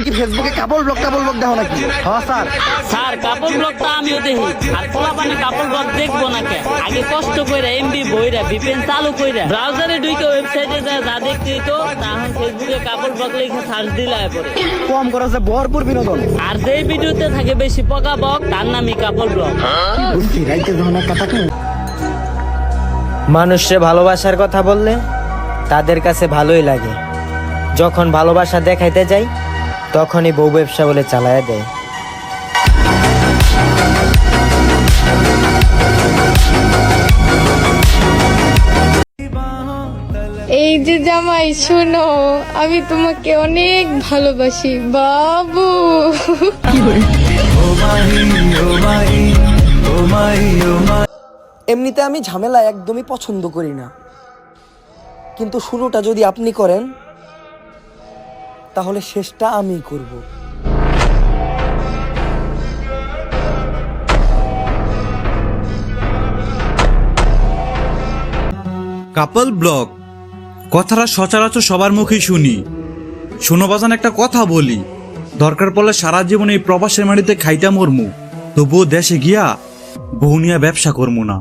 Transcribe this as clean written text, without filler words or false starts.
কি ফেসবুকে কাপল ব্লগ দেখো নাকি? হ্যাঁ স্যার। স্যার কাপল ব্লগটা আমিও দেখি, আর পোলাপানে কাপল ব্লগ দেখবো না কে? আগে কষ্ট কইরা এমবি বইরা ভিপিএন চালু কইরা ব্রাউজারে ঢুকে ওয়েবসাইটে যা দেখতেই তো, তাহলে ফেসবুকে কাপল ব্লগ লিখে সার্চ দিলে পড়ে কম খরচে ভরপুর বিনোদন। আর যেই ভিডিওতে থাকে বেশি পকা বক তার নামই কাপল ব্লগ। বুঝছি, রাইতে যখন একটা থাকে মানুষে ভালোবাসার কথা বললে তাদের কাছে ভালোই লাগে, যখন ভালোবাসা দেখাইতে যাই তখনই বউ ব্যবসা বলে চালায়া দেয়। এই যে জামাই শোনো, আমি তোমাকে অনেক ভালোবাসি বাবু। এমনিতে আমি ঝামেলা একদমই পছন্দ করি না, কিন্তু শুরুটা যদি আপনি করেন তাহলে শেষটা আমিই করব। কাপল ব্লগ কথাটা সচরাচর সবার মুখেই শুনি। শোনো বাজান, একটা কথা বলি, দরকার পড়লে সারা জীবন এই প্রবাসের মাটিতে খাইতে মরমু, তবুও দেশে গিয়া বউ নিয়া ব্যবসা করবো না।